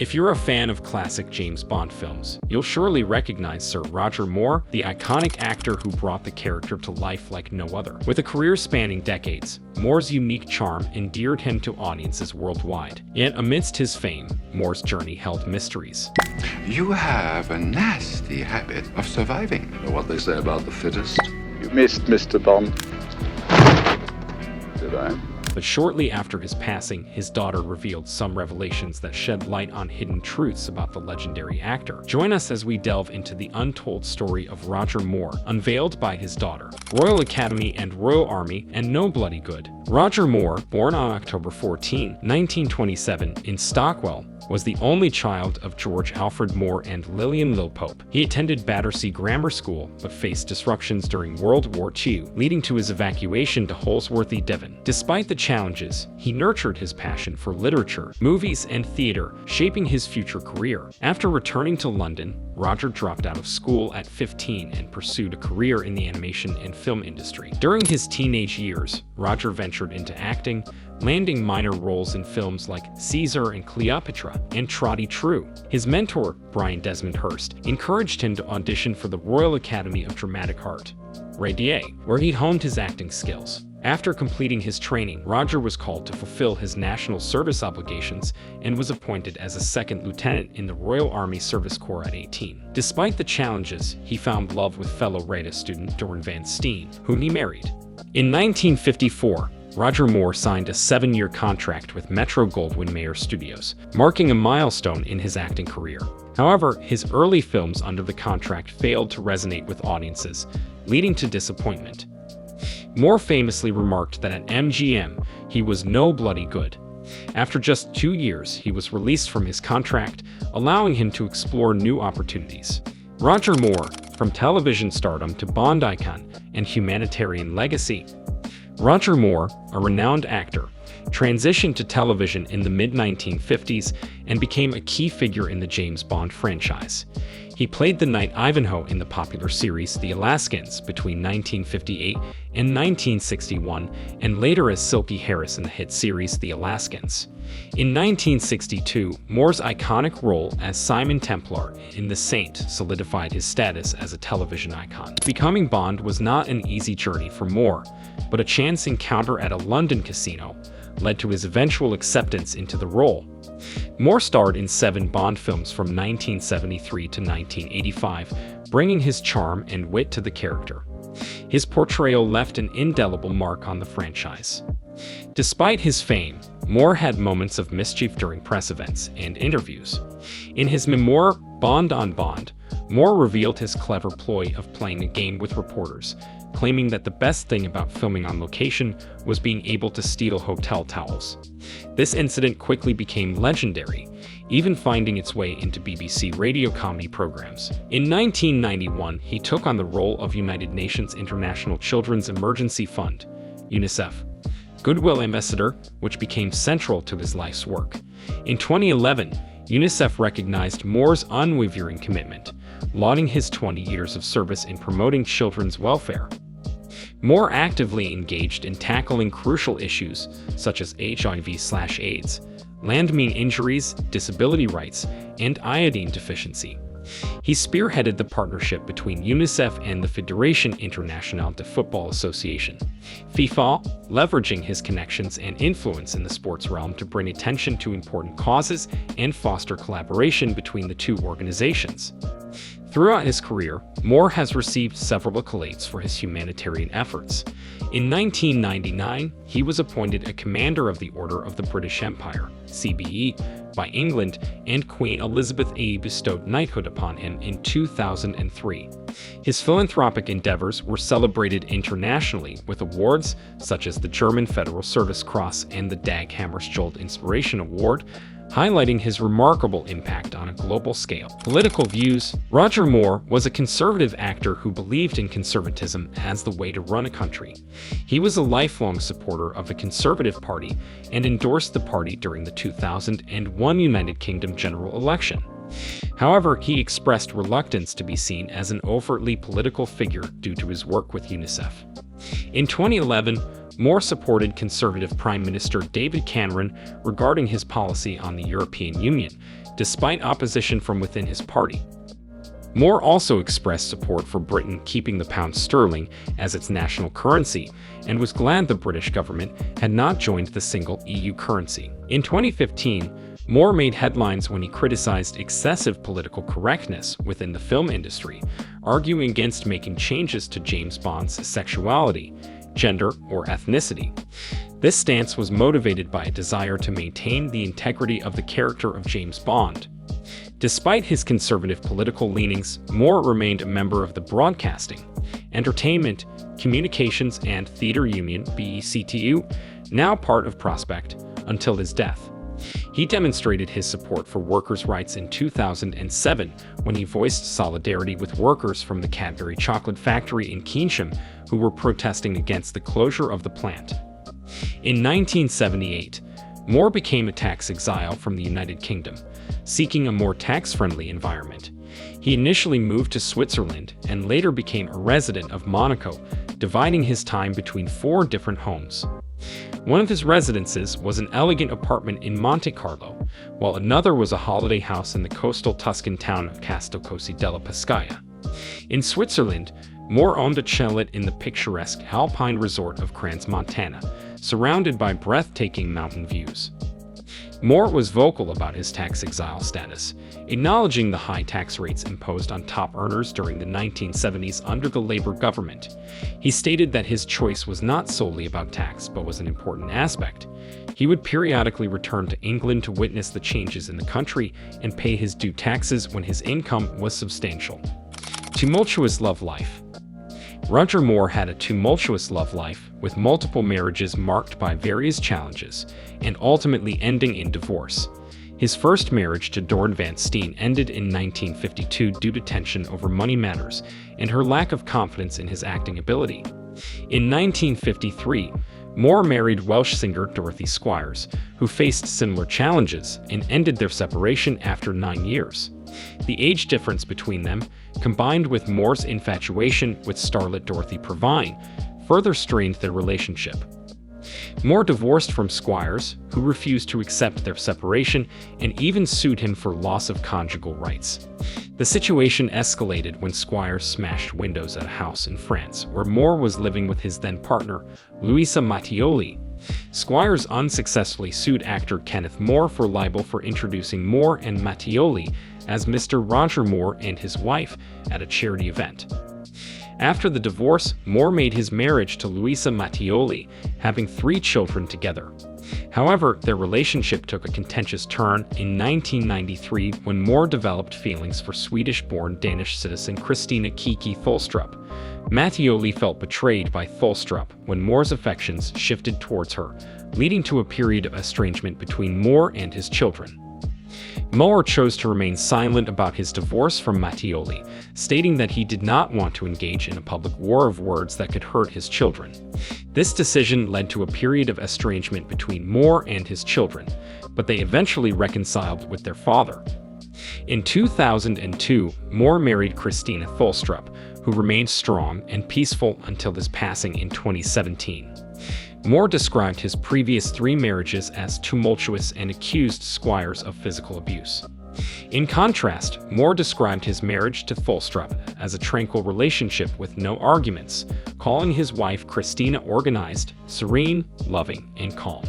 If you're a fan of classic James Bond films, you'll surely recognize Sir Roger Moore, the iconic actor who brought the character to life like no other. With a career spanning decades, Moore's unique charm endeared him to audiences worldwide. Yet amidst his fame, Moore's journey held mysteries. You have a nasty habit of surviving. You know what they say about the fittest? You missed, Mr. Bond. Did I? But shortly after his passing, his daughter revealed some revelations that shed light on hidden truths about the legendary actor. Join us as we delve into the untold story of Roger Moore, unveiled by his daughter. Royal Academy and Royal Army, and no bloody good. Roger Moore, born on October 14, 1927, in Stockwell, was the only child of George Alfred Moore and Lillian Lilpope. He attended Battersea Grammar School, but faced disruptions during World War II, leading to his evacuation to Holsworthy, Devon. Despite the challenges, he nurtured his passion for literature, movies, and theater, shaping his future career. After returning to London, Roger dropped out of school at 15 and pursued a career in the animation and film industry. During his teenage years, Roger ventured into acting, landing minor roles in films like Caesar and Cleopatra and Trotty True. His mentor, Brian Desmond Hurst, encouraged him to audition for the Royal Academy of Dramatic Art, RADA, where he honed his acting skills. After completing his training, Roger was called to fulfill his national service obligations and was appointed as a second lieutenant in the Royal Army Service Corps at 18. Despite the challenges, he found love with fellow RADA student Doran Van Steen, whom he married. In 1954, Roger Moore signed a 7-year contract with Metro-Goldwyn-Mayer Studios, marking a milestone in his acting career. However, his early films under the contract failed to resonate with audiences, leading to disappointment. Moore famously remarked that at MGM, he was no bloody good. After just 2 years, he was released from his contract, allowing him to explore new opportunities. Roger Moore, from television stardom to Bond icon and humanitarian legacy. Roger Moore, a renowned actor, transitioned to television in the mid-1950s and became a key figure in the James Bond franchise. He played the knight Ivanhoe in the popular series The Alaskans between 1958 and 1961, and later as Silky Harris in the hit series The Alaskans. In 1962, Moore's iconic role as Simon Templar in The Saint solidified his status as a television icon. Becoming Bond was not an easy journey for Moore, but a chance encounter at a London casino led to his eventual acceptance into the role. Moore starred in 7 Bond films from 1973 to 1985, bringing his charm and wit to the character. His portrayal left an indelible mark on the franchise. Despite his fame, Moore had moments of mischief during press events and interviews. In his memoir, Bond on Bond, Moore revealed his clever ploy of playing a game with reporters, claiming that the best thing about filming on location was being able to steal hotel towels. This incident quickly became legendary, even finding its way into BBC radio comedy programs. In 1991, he took on the role of United Nations International Children's Emergency Fund, UNICEF, Goodwill Ambassador, which became central to his life's work. In 2011, UNICEF recognized Moore's unwavering commitment, lauding his 20 years of service in promoting children's welfare. Moore actively engaged in tackling crucial issues such as HIV/AIDS, landmine injuries, disability rights, and iodine deficiency. He spearheaded the partnership between UNICEF and the Fédération Internationale de Football Association, FIFA, leveraging his connections and influence in the sports realm to bring attention to important causes and foster collaboration between the two organizations. Throughout his career, Moore has received several accolades for his humanitarian efforts. In 1999, he was appointed a Commander of the Order of the British Empire, CBE, by England, and Queen Elizabeth II bestowed knighthood upon him in 2003. His philanthropic endeavors were celebrated internationally with awards such as the German Federal Service Cross and the Dag Hammarskjöld Inspiration Award, highlighting his remarkable impact on a global scale. Political views. Roger Moore was a conservative actor who believed in conservatism as the way to run a country. He was a lifelong supporter of the Conservative Party and endorsed the party during the 2001 United Kingdom general election. However, he expressed reluctance to be seen as an overtly political figure due to his work with UNICEF. In 2011, Moore supported Conservative Prime Minister David Cameron regarding his policy on the European Union, despite opposition from within his party. Moore also expressed support for Britain keeping the pound sterling as its national currency and was glad the British government had not joined the single EU currency. In 2015, Moore made headlines when he criticized excessive political correctness within the film industry, arguing against making changes to James Bond's sexuality, gender, or ethnicity. This stance was motivated by a desire to maintain the integrity of the character of James Bond. Despite his conservative political leanings, Moore remained a member of the Broadcasting, Entertainment, Communications and Theatre Union (BECTU), now part of Prospect, until his death. He demonstrated his support for workers' rights in 2007 when he voiced solidarity with workers from the Cadbury chocolate factory in Keynsham who were protesting against the closure of the plant. In 1978, Moore became a tax exile from the United Kingdom, seeking a more tax-friendly environment. He initially moved to Switzerland and later became a resident of Monaco, dividing his time between 4 different homes. One of his residences was an elegant apartment in Monte Carlo, while another was a holiday house in the coastal Tuscan town of Castellcosi della Pescaia. In Switzerland, Moore owned a chalet in the picturesque alpine resort of Crans-Montana, surrounded by breathtaking mountain views. Moore was vocal about his tax exile status, acknowledging the high tax rates imposed on top earners during the 1970s under the Labour government. He stated that his choice was not solely about tax but was an important aspect. He would periodically return to England to witness the changes in the country and pay his due taxes when his income was substantial. Tumultuous love life. Roger Moore had a tumultuous love life, with multiple marriages marked by various challenges, and ultimately ending in divorce. His first marriage to Doreen Van Steen ended in 1952 due to tension over money matters and her lack of confidence in his acting ability. In 1953, Moore married Welsh singer Dorothy Squires, who faced similar challenges, and ended their separation after 9 years. The age difference between them, combined with Moore's infatuation with starlet Dorothy Provine, further strained their relationship. Moore divorced from Squires, who refused to accept their separation and even sued him for loss of conjugal rights. The situation escalated when Squires smashed windows at a house in France where Moore was living with his then-partner, Luisa Mattioli. Squires unsuccessfully sued actor Kenneth Moore for libel for introducing Moore and Mattioli as Mr. Roger Moore and his wife at a charity event. After the divorce, Moore made his marriage to Luisa Mattioli, having 3 children together. However, their relationship took a contentious turn in 1993 when Moore developed feelings for Swedish-born Danish citizen Christina Kiki Tholstrup. Mattioli felt betrayed by Tholstrup when Moore's affections shifted towards her, leading to a period of estrangement between Moore and his children. Moore chose to remain silent about his divorce from Mattioli, stating that he did not want to engage in a public war of words that could hurt his children. This decision led to a period of estrangement between Moore and his children, but they eventually reconciled with their father. In 2002, Moore married Christina Tholstrup, who remained strong and peaceful until his passing in 2017. Moore described his previous 3 marriages as tumultuous and accused Squires of physical abuse. In contrast, Moore described his marriage to Tholstrup as a tranquil relationship with no arguments, calling his wife Christina organized, serene, loving, and calm.